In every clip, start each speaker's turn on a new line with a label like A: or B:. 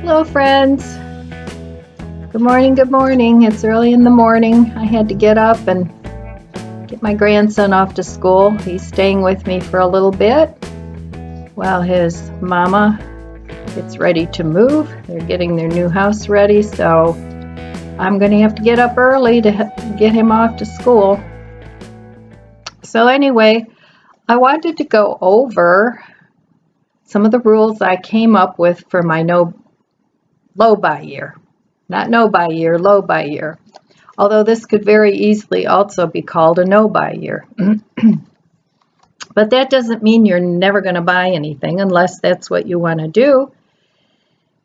A: Hello, friends. Good morning, good morning. It's early in the morning. I had to get up and get my grandson off to school. He's staying with me for a little bit while his mama gets ready to move. They're getting their new house ready, so I'm going to have to get up early to get him off to school. So anyway, I wanted to go over some of the rules I came up with for my low buy year. Not no buy year, low buy year. Although this could very easily also be called a no buy year. But that doesn't mean you're never going to buy anything unless that's what you want to do.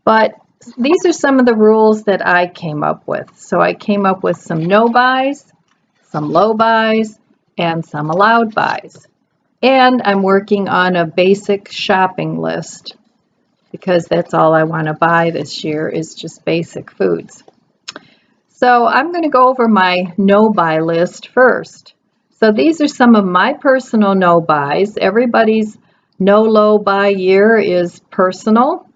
A: But these are some of the rules that I came up with. So I came up with some no buys, some low buys, and some allowed buys. And I'm working on a basic shopping list because that's all I want to buy this year is just basic foods. So I'm going to go over my no buy list first. So these are some of my personal no buys. Everybody's no low buy year is personal,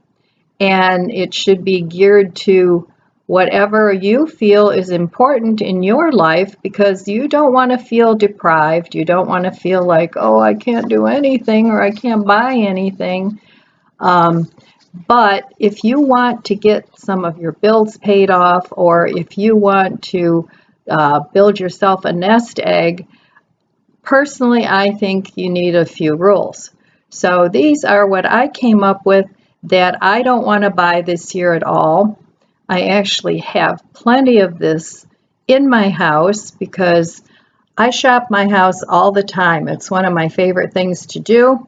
A: and it should be geared to whatever you feel is important in your life, because you don't want to feel deprived. You don't want to feel like, oh, I can't do anything or I can't buy anything. But if you want to get some of your bills paid off, or if you want to build yourself a nest egg, personally, I think you need a few rules. So these are what I came up with that I don't want to buy this year at all. I actually have plenty of this in my house because I shop my house all the time. It's one of my favorite things to do,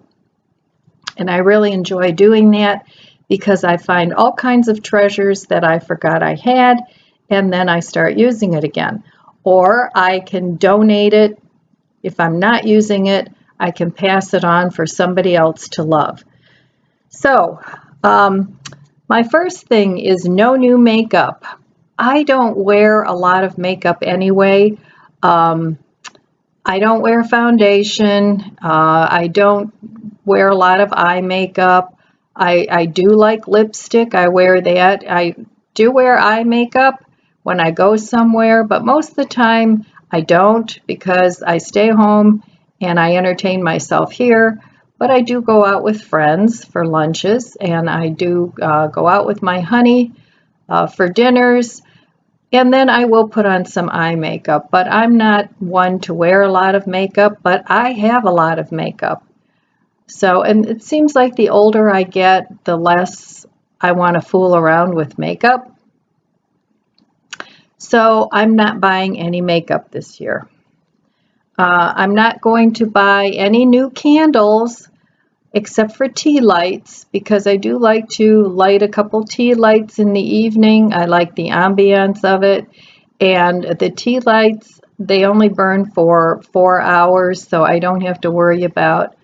A: and I really enjoy doing that because I find all kinds of treasures that I forgot I had, and then I start using it again. Or I can donate it. If I'm not using it, I can pass it on for somebody else to love. So, my first thing is no new makeup. I don't wear a lot of makeup anyway. I don't wear foundation. I don't wear a lot of eye makeup. I do like lipstick. I wear that. I do wear eye makeup when I go somewhere, but most of the time I don't, because I stay home and I entertain myself here. But I do go out with friends for lunches, and I do go out with my honey for dinners, and then I will put on some eye makeup. But I'm not one to wear a lot of makeup, but I have a lot of makeup. So, and it seems like the older I get, the less I want to fool around with makeup. So I'm not buying any makeup this year. I'm not going to buy any new candles except for tea lights, because I do like to light a couple tea lights in the evening. I like the ambiance of it. And the tea lights, they only burn for 4 hours, so I don't have to worry about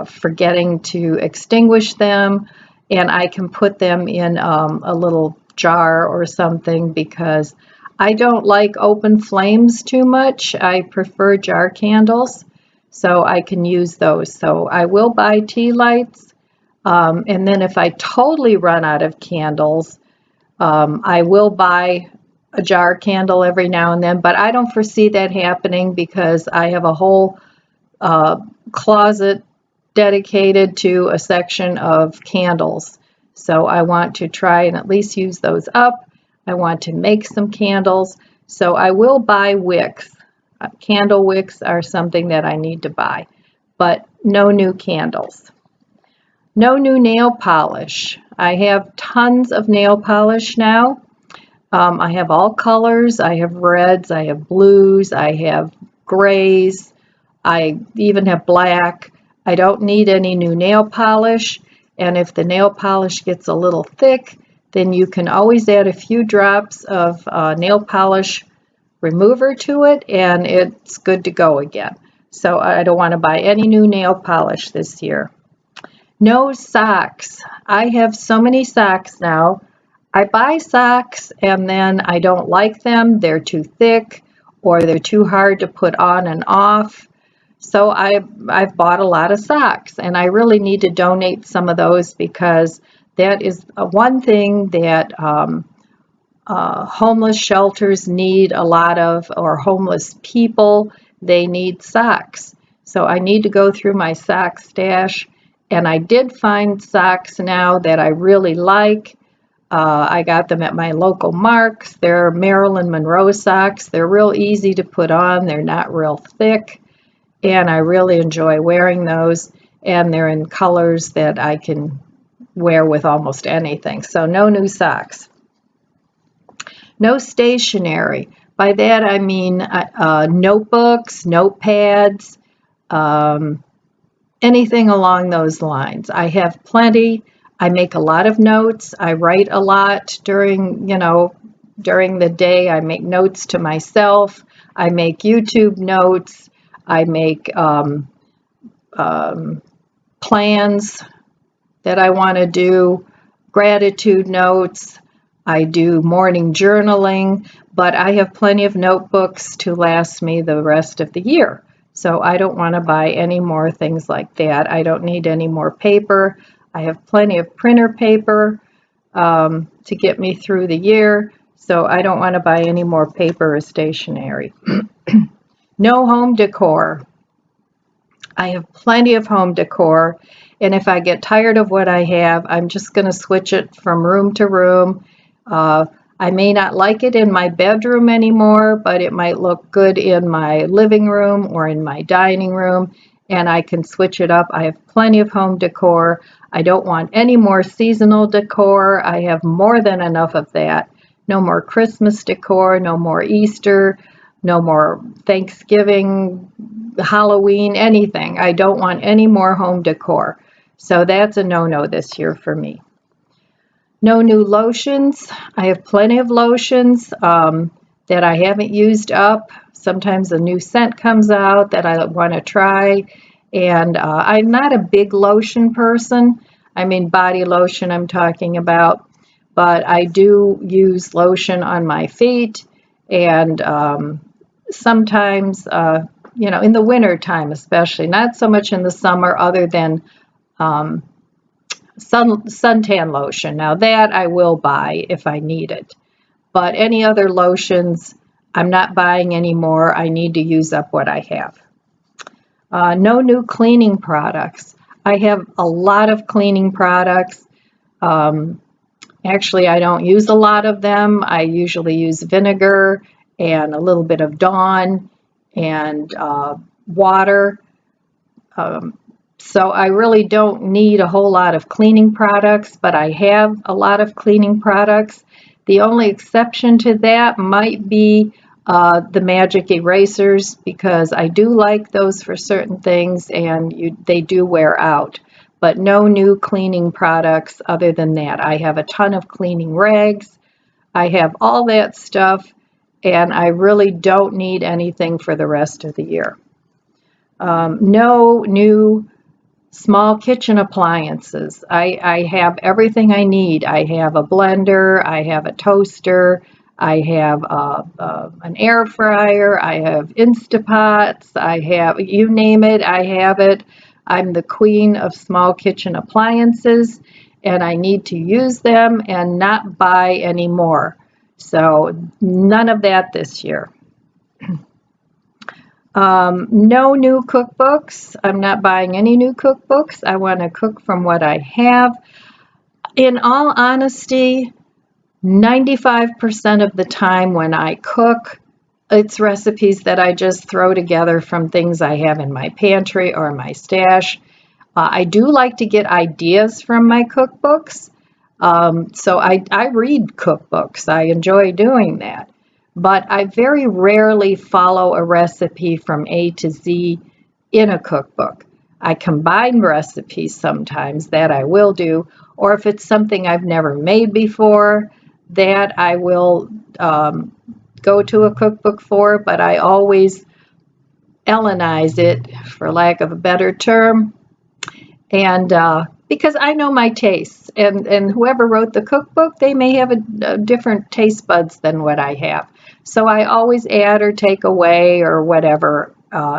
A: forgetting to extinguish them, and I can put them in a little jar or something, because I don't like open flames too much. I prefer jar candles, so I can use those. So I will buy tea lights, and then if I totally run out of candles, I will buy a jar candle every now and then, but I don't foresee that happening because I have a whole closet dedicated to a section of candles. So I want to try and at least use those up. I want to make some candles. So I will buy wicks. Candle wicks are something that I need to buy, but no new candles. No new nail polish. I have tons of nail polish now. I have all colors. I have reds, I have blues, I have grays, I even have black. I don't need any new nail polish, and if the nail polish gets a little thick, then you can always add a few drops of nail polish remover to it, and it's good to go again. So I don't want to buy any new nail polish this year. No socks. I have so many socks now. I buy socks and then I don't like them. They're too thick or they're too hard to put on and off. So I've bought a lot of socks, and I really need to donate some of those because That is one thing that homeless shelters need a lot of, or homeless people, they need socks. So I need to go through my sock stash, and I did find socks now that I really like. I got them at my local Marks. They're Marilyn Monroe socks. They're real easy to put on. They're not real thick, and I really enjoy wearing those, and they're in colors that I can wear with almost anything. So no new socks. No stationery. By that I mean notebooks, notepads, anything along those lines. I have plenty. I make a lot of notes. I write a lot during the day. I make notes to myself. I make YouTube notes. I make plans that I want to do, gratitude notes. I do morning journaling, but I have plenty of notebooks to last me the rest of the year. So I don't want to buy any more things like that. I don't need any more paper. I have plenty of printer paper to get me through the year. So I don't want to buy any more paper or stationery. No home decor. I have plenty of home decor, and if I get tired of what I have, I'm just going to switch it from room to room. I may not like it in my bedroom anymore, but it might look good in my living room or in my dining room, and I can switch it up. I have plenty of home decor. I don't want any more seasonal decor. I have more than enough of that. No more Christmas decor, no more Easter, no more Thanksgiving, Halloween, anything. I don't want any more home decor. So that's a no-no this year for me. No new lotions. I have plenty of lotions that I haven't used up. Sometimes a new scent comes out that I want to try. And I'm not a big lotion person. I mean body lotion I'm talking about. But I do use lotion on my feet, and sometimes, in the winter time especially, not so much in the summer other than suntan lotion. Now that I will buy if I need it. But any other lotions, I'm not buying anymore. I need to use up what I have. No new cleaning products. I have a lot of cleaning products. Actually, I don't use a lot of them. I usually use vinegar and a little bit of Dawn and water. So I really don't need a whole lot of cleaning products, but I have a lot of cleaning products. The only exception to that might be the magic erasers, because I do like those for certain things, and they do wear out. But no new cleaning products other than that. I have a ton of cleaning rags. I have all that stuff, and I really don't need anything for the rest of the year. No new small kitchen appliances. I have everything I need. I have a blender. I have a toaster. I have an air fryer. I have Instapots. I have, you name it, I have it. I'm the queen of small kitchen appliances, and I need to use them and not buy any more. So none of that this year. No new cookbooks. I'm not buying any new cookbooks. I want to cook from what I have. In all honesty, 95% of the time when I cook, it's recipes that I just throw together from things I have in my pantry or my stash. I do like to get ideas from my cookbooks. So I read cookbooks. I enjoy doing that. But I very rarely follow a recipe from A to Z in a cookbook. I combine recipes sometimes, that I will do, or if it's something I've never made before, that I will go to a cookbook for, but I always Ellenize it, for lack of a better term, and because I know my tastes, and whoever wrote the cookbook, they may have a different taste buds than what I have. So I always add or take away or whatever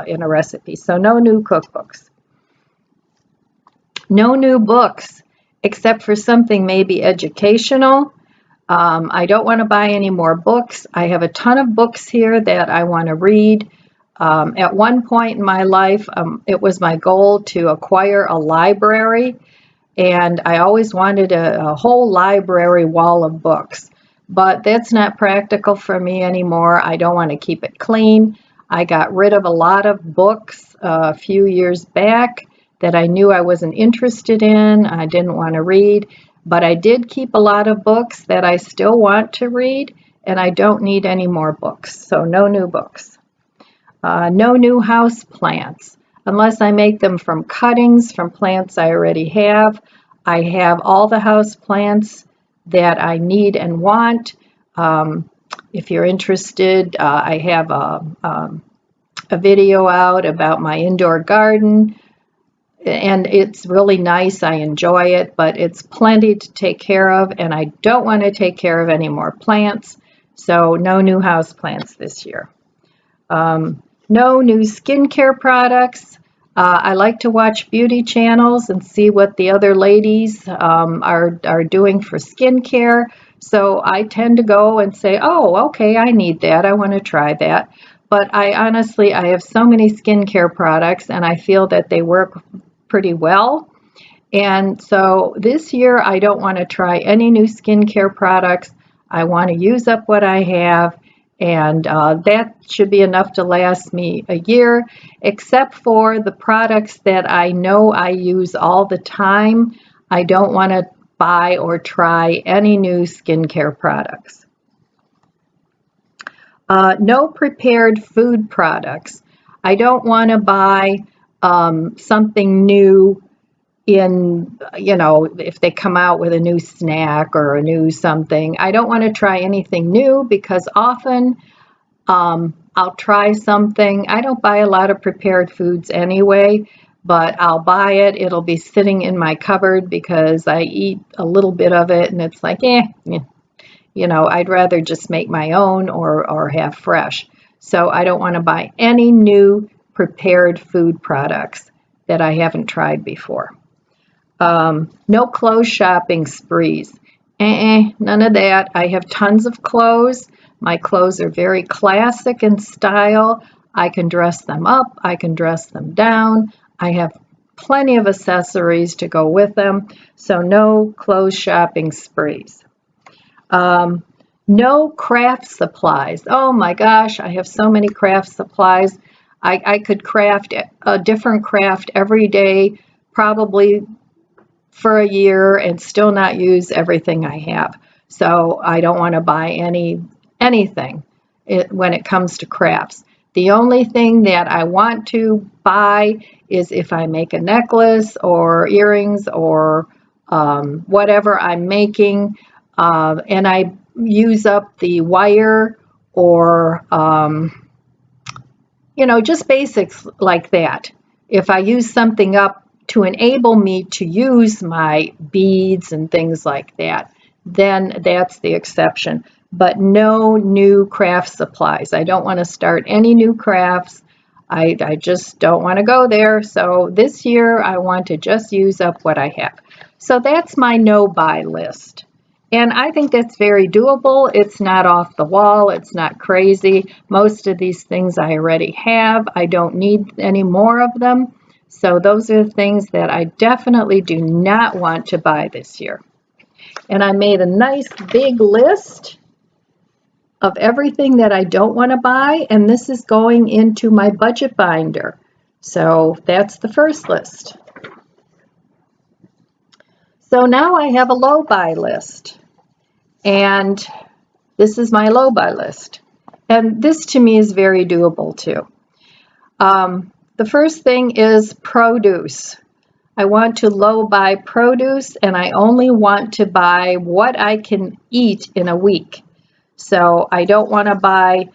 A: in a recipe. So no new cookbooks. No new books. except for something maybe educational. I don't want to buy any more books. I have a ton of books here that I want to read. At one point in my life, it was my goal to acquire a library, and I always wanted a whole library wall of books. But that's not practical for me anymore. I don't want to keep it clean. I got rid of a lot of books a few years back that I knew I wasn't interested in, I didn't want to read, but I did keep a lot of books that I still want to read, and I don't need any more books, so no new books. No new house plants, unless I make them from cuttings from plants I already have. I have all the house plants that I need and want. If you're interested, I have a video out about my indoor garden, and it's really nice. I enjoy it, but it's plenty to take care of, and I don't want to take care of any more plants, so no new house plants this year. No new skincare products. I like to watch beauty channels and see what the other ladies are doing for skincare, so I tend to go and say, oh, okay, I need that, I want to try that. But I have so many skincare products, and I feel that they work pretty well. And so this year, I don't want to try any new skincare products. I want to use up what I have, and that should be enough to last me a year, except for the products that I know I use all the time. I don't want to buy or try any new skincare products. No prepared food products. I don't want to buy something new in, if they come out with a new snack or a new something. I don't want to try anything new because often I'll try something. I don't buy a lot of prepared foods anyway, but I'll buy it. It'll be sitting in my cupboard because I eat a little bit of it and it's like, I'd rather just make my own or have fresh. So I don't want to buy any new prepared food products that I haven't tried before. No clothes shopping sprees. None of that. I have tons of clothes. My clothes are very classic in style. I can dress them up. I can dress them down. I have plenty of accessories to go with them. So no clothes shopping sprees. No craft supplies. Oh my gosh, I have so many craft supplies. I could craft a different craft every day, probably for a year, and still not use everything I have. So I don't want to buy anything when it comes to crafts. The only thing that I want to buy is if I make a necklace or earrings or whatever I'm making, and I use up the wire or just basics like that. If I use something up to enable me to use my beads and things like that, then that's the exception. But no new craft supplies. I don't want to start any new crafts. I just don't want to go there. So this year I want to just use up what I have. So that's my no buy list. And I think that's very doable. It's not off the wall. It's not crazy. Most of these things I already have. I don't need any more of them. So those are the things that I definitely do not want to buy this year. And I made a nice big list of everything that I don't want to buy. And this is going into my budget binder. So that's the first list. So now I have a low buy list. And this is my low buy list. And this to me is very doable too. The first thing is produce. I want to low buy produce, and I only want to buy what I can eat in a week. So I don't want to buy,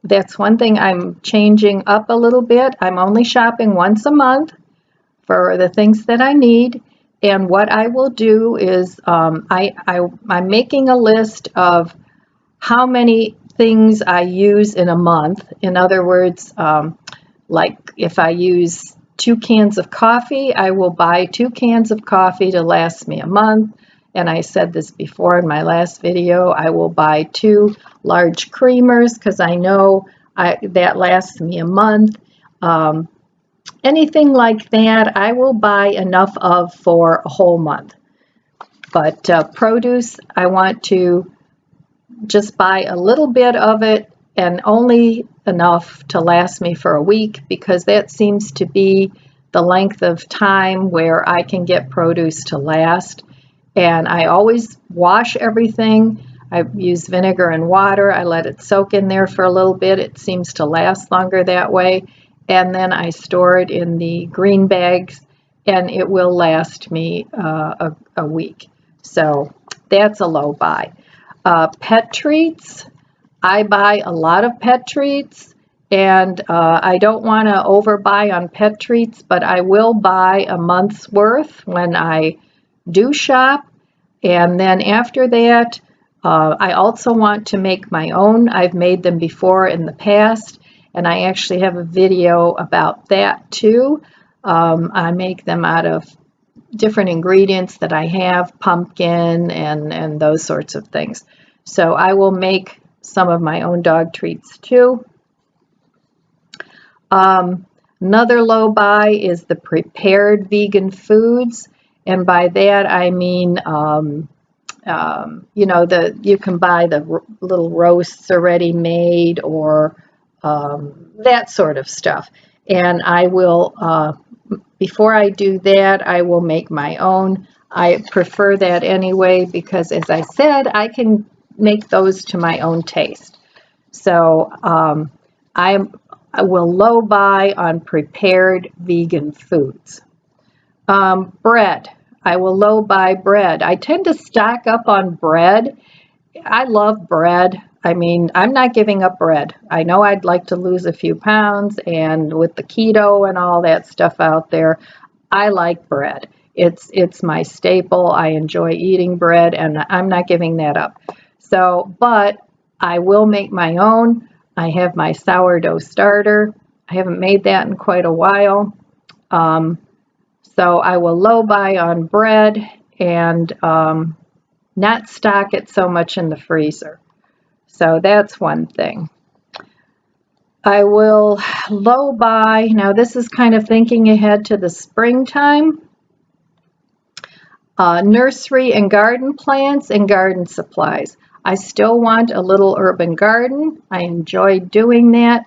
A: that's one thing I'm changing up a little bit. I'm only shopping once a month for the things that I need. And what I will do is I'm making a list of how many things I use in a month. In other words, like if I use 2 cans of coffee. I will buy 2 cans of coffee to last me a month. And I said this before in my last video, I will buy 2 large creamers because I know that lasts me a month. Anything like that, I will buy enough of for a whole month. But produce, I want to just buy a little bit of it and only enough to last me for a week, because that seems to be the length of time where I can get produce to last. And I always wash everything. I use vinegar and water. I let it soak in there for a little bit. It seems to last longer that way. And then I store it in the green bags, and it will last me a week. So that's a low buy. Pet treats. I buy a lot of pet treats, and I don't want to overbuy on pet treats, but I will buy a month's worth when I do shop. And then after that, I also want to make my own. I've made them before in the past, and I actually have a video about that too. I make them out of different ingredients that I have, pumpkin and those sorts of things. So I will make some of my own dog treats too. Another low buy is the prepared vegan foods. And by that I mean, you know, you can buy the little roasts already made, or that sort of stuff. And I will, before I do that, I will make my own. I prefer that anyway, because as I said, I can make those to my own taste. So I will low buy on prepared vegan foods. Bread. I will low buy bread. I tend to stock up on bread. I love bread. I mean, I'm not giving up bread. I know I'd like to lose a few pounds, and with the keto and all that stuff out there, I like bread. It's my staple. I enjoy eating bread, and I'm not giving that up. So, but I will make my own. I have my sourdough starter. I haven't made that in quite a while. So I will low buy on bread and not stock it so much in the freezer. So that's one thing. I will low buy, now this is kind of thinking ahead to the springtime, nursery and garden plants and garden supplies. I still want a little urban garden. I enjoy doing that,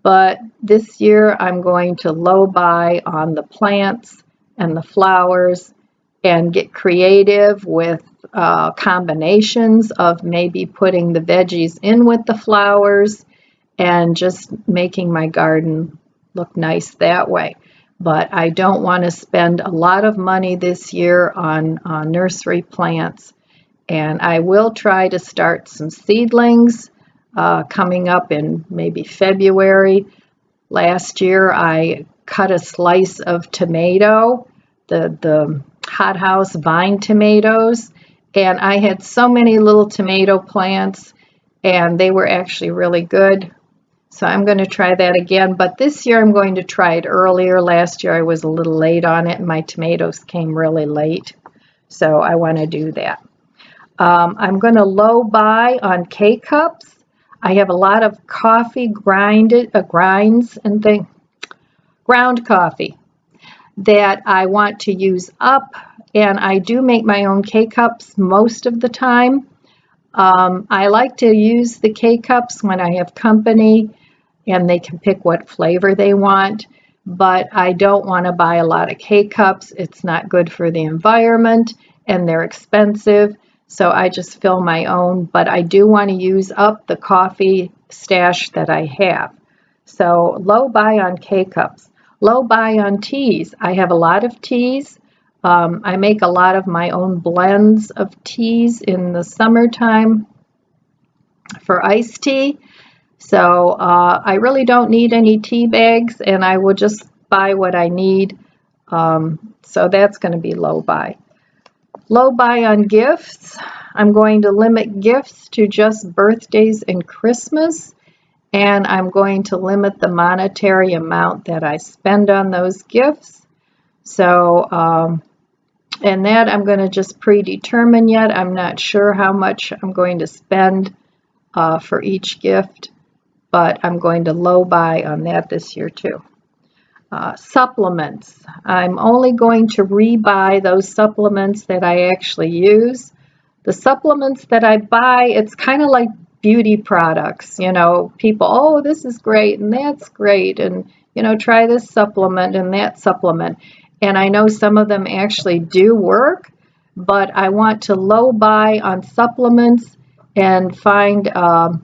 A: but this year I'm going to low buy on the plants and the flowers and get creative with combinations of maybe putting the veggies in with the flowers and just making my garden look nice that way. But I don't want to spend a lot of money this year on nursery plants. And I will try to start some seedlings coming up in maybe February. Last year I cut a slice of tomato, the hothouse vine tomatoes, and I had so many little tomato plants, and they were actually really good. So I'm going to try that again, but this year I'm going to try it earlier. Last year I was a little late on it, and my tomatoes came really late, so I want to do that. I'm going to low buy on K-cups. I have a lot of coffee grinds and things, ground coffee that I want to use up, and I do make my own K-cups most of the time. I like to use the K-cups when I have company and they can pick what flavor they want, but I don't want to buy a lot of K-cups. It's not good for the environment and they're expensive, so I just fill my own, but I do want to use up the coffee stash that I have. So low buy on K-cups. Low buy on teas. I have a lot of teas. I make a lot of my own blends of teas in the summertime for iced tea. So I really don't need any tea bags, and I will just buy what I need. So that's going to be low buy. Low buy on gifts. I'm going to limit gifts to just birthdays and Christmas. and I'm going to limit the monetary amount that I spend on those gifts. So, and that I'm going to just predetermine yet. I'm not sure how much I'm going to spend for each gift, but I'm going to low buy on that this year too. Supplements. I'm only going to rebuy those supplements that I actually use. The supplements that I buy, it's kind of like beauty products. You know, people, oh, this is great and that's great, and you know, try this supplement and that supplement. And I know some of them actually do work, but I want to low buy on supplements and find a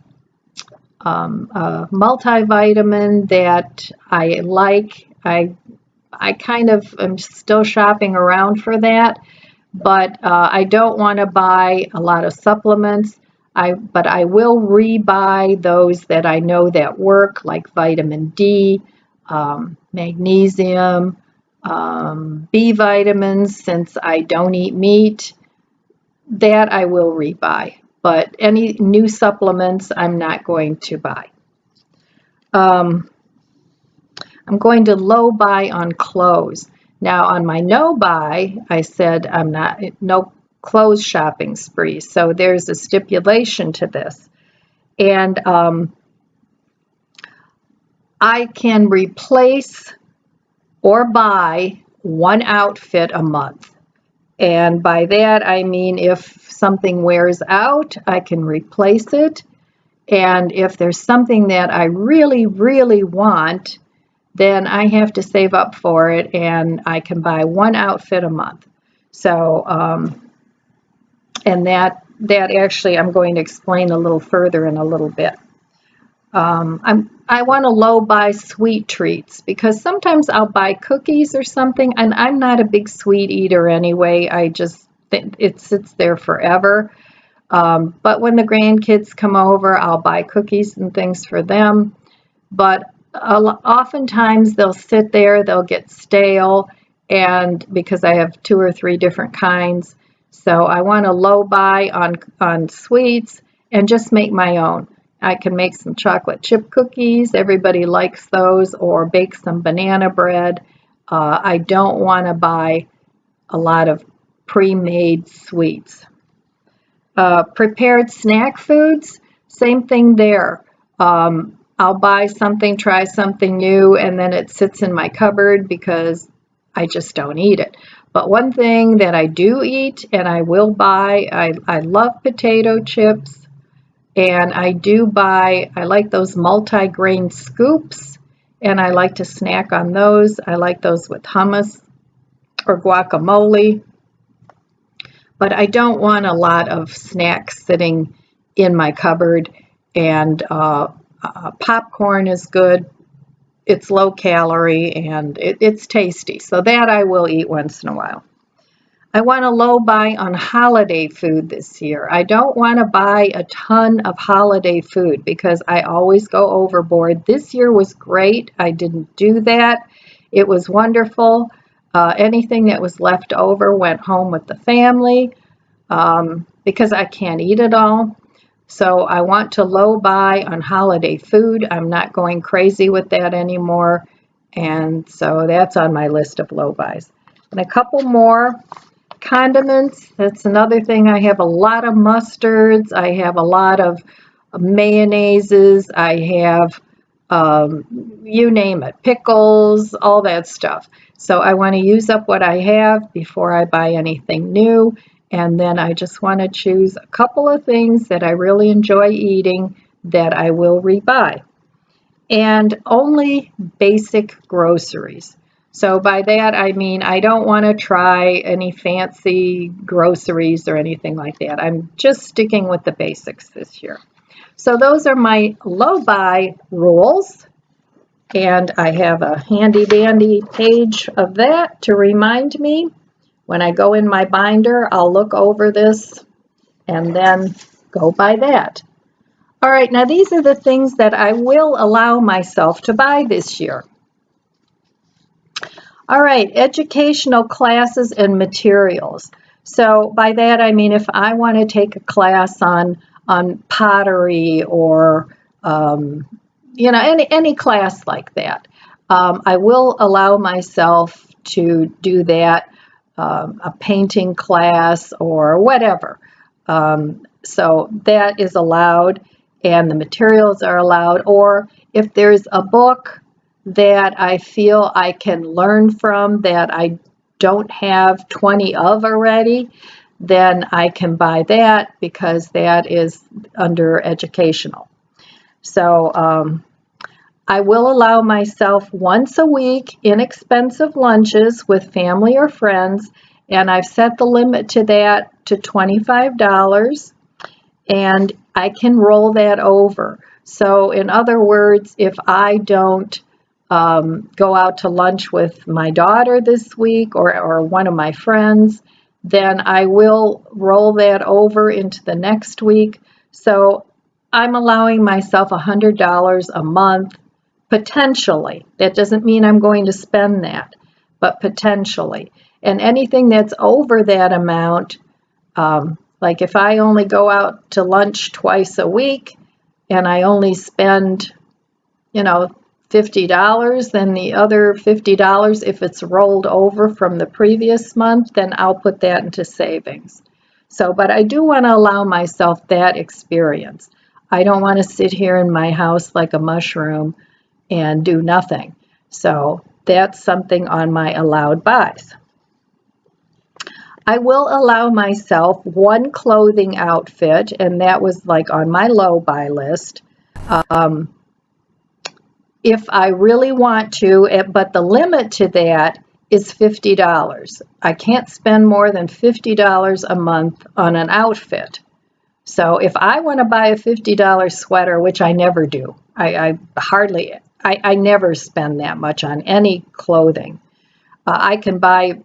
A: multivitamin that I like. I kind of am still shopping around for that, but I don't want to buy a lot of supplements. But I will rebuy those that I know that work, like vitamin D, magnesium, B vitamins, since I don't eat meat. That I will rebuy. But any new supplements, I'm not going to buy. I'm going to low buy on clothes. Now on my no buy, I said I'm not, no clothes shopping spree. So there's a stipulation to this. And I can replace or buy one outfit a month. And by that, I mean if something wears out, I can replace it. And if there's something that I really, really want, then I have to save up for it, and I can buy one outfit a month. So, and that actually I'm going to explain a little further in a little bit. I want to low buy sweet treats because sometimes I'll buy cookies or something, and I'm not a big sweet eater anyway. I just think it sits there forever. But when the grandkids come over, I'll buy cookies and things for them. But oftentimes they'll sit there, they'll get stale, and because I have 2 or 3 different kinds. So I want to low buy on sweets and just make my own. I can make some chocolate chip cookies. Everybody likes those, or bake some banana bread. I don't want to buy a lot of pre-made sweets. Prepared snack foods, same thing there. I'll buy something, try something new, and then it sits in my cupboard because I just don't eat it. But one thing that I do eat and I will buy, I love potato chips. And I do buy, I like those multi-grain scoops, and I like to snack on those. I like those with hummus or guacamole. But I don't want a lot of snacks sitting in my cupboard. And popcorn is good. It's low calorie and it's tasty. So that I will eat once in a while. I want to low buy on holiday food this year. I don't want to buy a ton of holiday food because I always go overboard. This year was great. I didn't do that. It was wonderful. Anything that was left over went home with the family because I can't eat it all. So I want to low buy on holiday food. I'm not going crazy with that anymore. And so that's on my list of low buys. And a couple more. Condiments, that's another thing. I have a lot of mustards. I have a lot of mayonnaises. I have, you name it, pickles, all that stuff. So I want to use up what I have before I buy anything new. And then I just want to choose a couple of things that I really enjoy eating that I will rebuy. And only basic groceries. So by that, I mean, I don't want to try any fancy groceries or anything like that. I'm just sticking with the basics this year. So those are my low buy rules. And I have a handy dandy page of that to remind me. When I go in my binder, I'll look over this and then go by that. All right, now these are the things that I will allow myself to buy this year. All right, educational classes and materials. So by that I mean if I want to take a class on pottery or any class like that. I will allow myself to do that, a painting class or whatever. So that is allowed, and the materials are allowed. Or if there's a book that I feel I can learn from that I don't have 20 of already, then I can buy that because that is under educational. So I will allow myself once a week inexpensive lunches with family or friends, and I've set the limit to that to $25, and I can roll that over. So in other words, if I don't go out to lunch with my daughter this week or one of my friends, then I will roll that over into the next week. So I'm allowing myself $100 a month, potentially. That doesn't mean I'm going to spend that, but potentially. And anything that's over that amount, like if I only go out to lunch twice a week and I only spend, $50, then the other $50, if it's rolled over from the previous month, then I'll put that into savings. So, but I do want to allow myself that experience. I don't want to sit here in my house like a mushroom and do nothing. So that's something on my allowed buys. I will allow myself one clothing outfit, and that was like on my low buy list. If I really want to, but the limit to that is $50. I can't spend more than $50 a month on an outfit. So if I want to buy a $50 sweater, which I never do, I never spend that much on any clothing. I can buy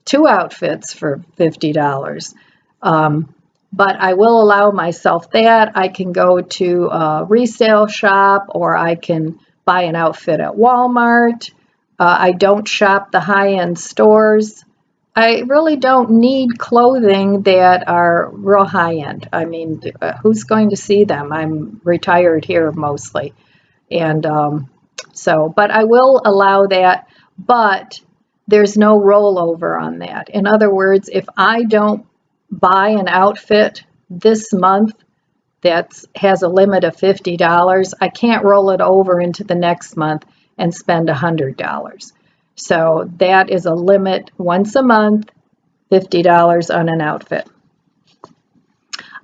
A: 2 outfits for $50. But I will allow myself that. I can go to a resale shop, or I can buy an outfit at Walmart. I don't shop the high-end stores. I really don't need clothing that are real high-end. I mean, who's going to see them? I'm retired here mostly. And but I will allow that, but there's no rollover on that. In other words, if I don't buy an outfit this month that has a limit of $50, I can't roll it over into the next month and spend $100. So that is a limit once a month, $50 on an outfit.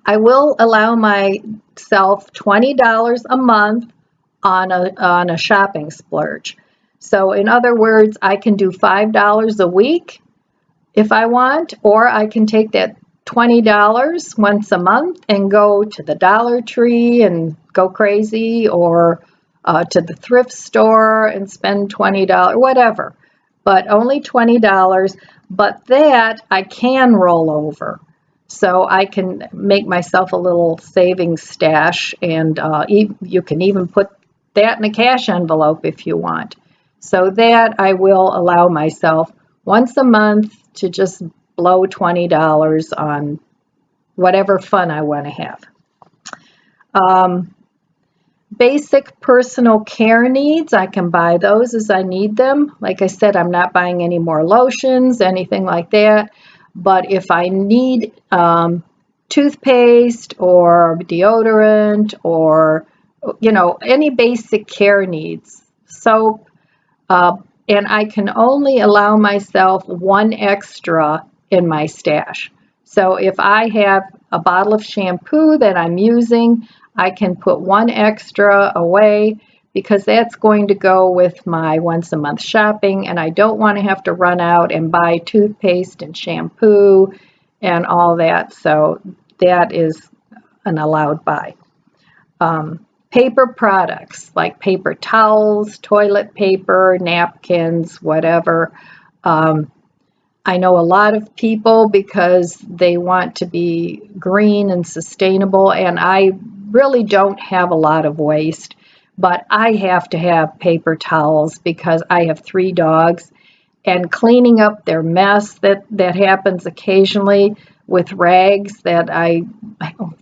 A: I will allow myself $20 a month on a shopping splurge. So in other words, I can do $5 a week if I want, or I can take that $20 once a month and go to the Dollar Tree and go crazy, or to the thrift store and spend $20, whatever, but only $20. But that I can roll over. So I can make myself a little savings stash, and you can even put that in a cash envelope if you want. So that I will allow myself once a month to just blow $20 on whatever fun I want to have. Basic personal care needs, I can buy those as I need them. Like I said, I'm not buying any more lotions, anything like that. But if I need toothpaste or deodorant, or any basic care needs, soap, and I can only allow myself one extra in my stash. So if I have a bottle of shampoo that I'm using, I can put one extra away because that's going to go with my once a month shopping, and I don't want to have to run out and buy toothpaste and shampoo and all that. So that is an allowed buy. Paper products like paper towels, toilet paper, napkins, whatever. I know a lot of people, because they want to be green and sustainable, and I really don't have a lot of waste, but I have to have paper towels because I have 3 dogs, and cleaning up their mess that happens occasionally with rags that I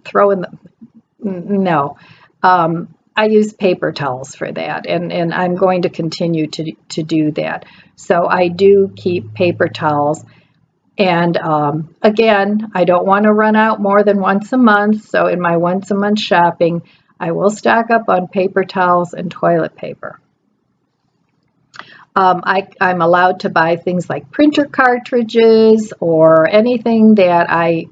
A: throw in the, no. I use paper towels for that, and I'm going to continue to do that. So I do keep paper towels. And again, I don't want to run out more than once a month. So in my once a month shopping, I will stock up on paper towels and toilet paper. I'm allowed to buy things like printer cartridges or anything that I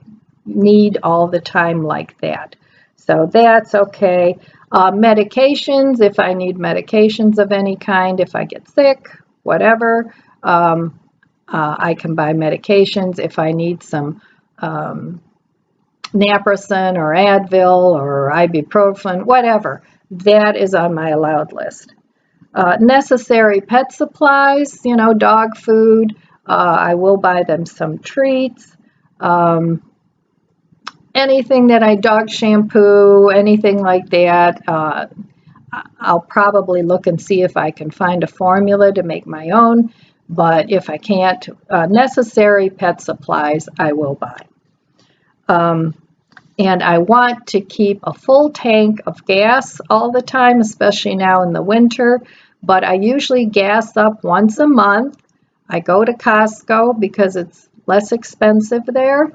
A: need all the time like that. So that's okay. Medications, if I need medications of any kind, if I get sick, whatever, I can buy medications. If I need some naproxen or Advil or ibuprofen, whatever, that is on my allowed list. Necessary pet supplies, dog food. I will buy them some treats. Anything that dog shampoo, anything like that. I'll probably look and see if I can find a formula to make my own. But if I can't, necessary pet supplies I will buy. And I want to keep a full tank of gas all the time, especially now in the winter. But I usually gas up once a month. I go to Costco because it's less expensive there.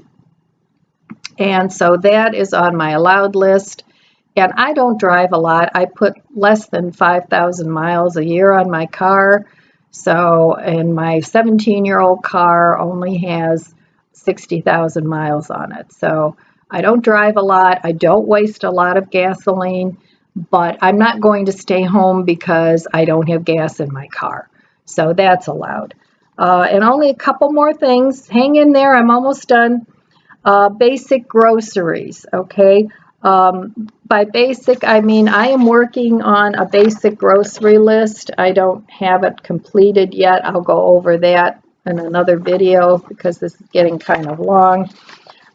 A: And so that is on my allowed list. And I don't drive a lot. I put less than 5,000 miles a year on my car. So, and my 17-year-old car only has 60,000 miles on it. So I don't drive a lot. I don't waste a lot of gasoline, but I'm not going to stay home because I don't have gas in my car. So that's allowed. And only a couple more things. Hang in there. I'm almost done. Basic groceries, okay? By basic, I mean I am working on a basic grocery list. I don't have it completed yet. I'll go over that in another video because this is getting kind of long.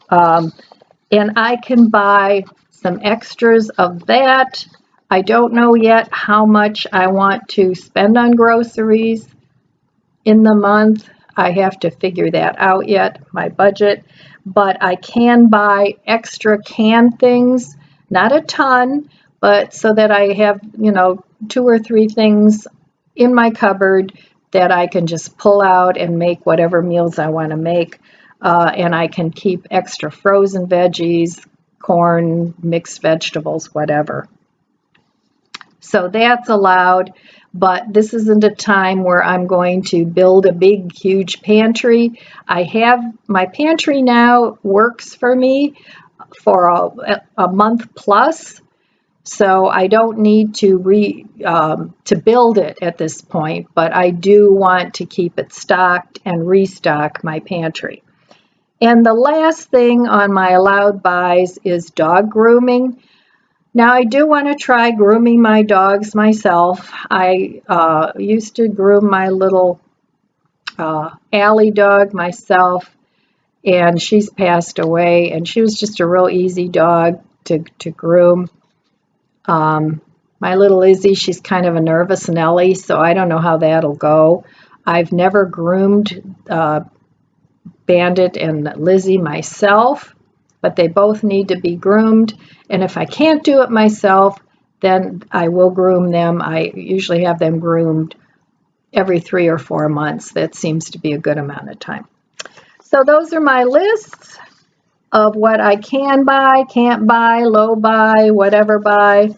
A: And I can buy some extras of that. I don't know yet how much I want to spend on groceries in the month. I have to figure that out yet, my budget. But I can buy extra canned things, not a ton, but so that I have, 2 or 3 things in my cupboard that I can just pull out and make whatever meals I want to make. And I can keep extra frozen veggies, corn, mixed vegetables, whatever. So that's allowed, but this isn't a time where I'm going to build a big, huge pantry. My pantry now works for me for a month plus, so I don't need to build it at this point, but I do want to keep it stocked and restock my pantry. And the last thing on my allowed buys is dog grooming. Now, I do want to try grooming my dogs myself. I used to groom my little alley dog myself, and she's passed away, and she was just a real easy dog to groom. My little Izzy, she's kind of a nervous Nelly, so I don't know how that'll go. I've never groomed Bandit and Lizzie myself, but they both need to be groomed. And if I can't do it myself, then I will groom them. I usually have them groomed every 3 or 4 months. That seems to be a good amount of time. So those are my lists of what I can buy, can't buy, low buy, whatever buy.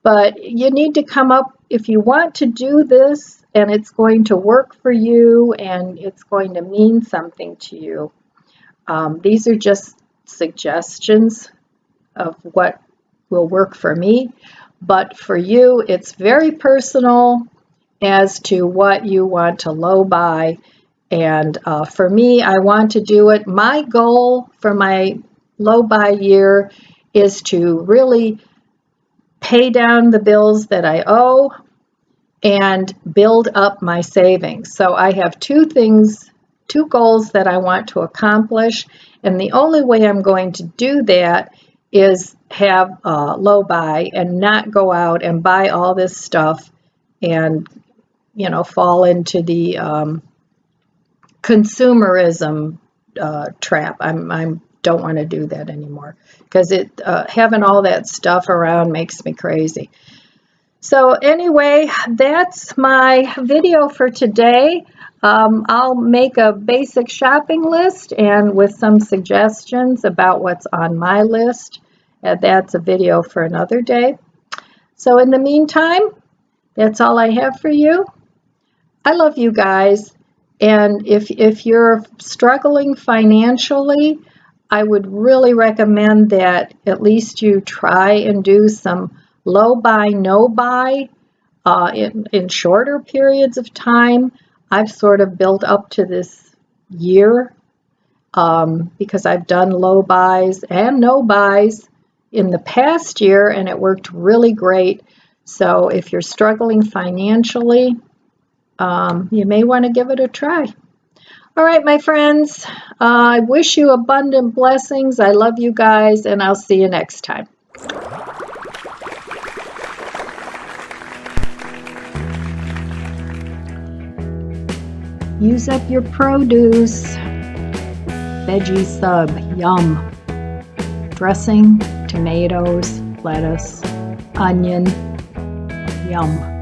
A: But you need to come up, if you want to do this and it's going to work for you and it's going to mean something to you. These are just suggestions of what will work for me, but for you it's very personal as to what you want to low buy. And for me, I want to do it. My goal for my low buy year is to really pay down the bills that I owe and build up my savings. So I have 2 goals that I want to accomplish, and the only way I'm going to do that is have low buy and not go out and buy all this stuff and fall into the consumerism trap. I don't want to do that anymore because having all that stuff around makes me crazy. So anyway, that's my video for today. I'll make a basic shopping list and with some suggestions about what's on my list. That's a video for another day. So in the meantime, that's all I have for you. I love you guys. And if you're struggling financially, I would really recommend that at least you try and do some low buy, no buy in shorter periods of time. I've sort of built up to this year because I've done low buys and no buys in the past year, and it worked really great. So if you're struggling financially, you may want to give it a try. All right, my friends, I wish you abundant blessings. I love you guys, and I'll see you next time. Use up your produce. Veggie sub, yum. Dressing, tomatoes, lettuce, onion, yum.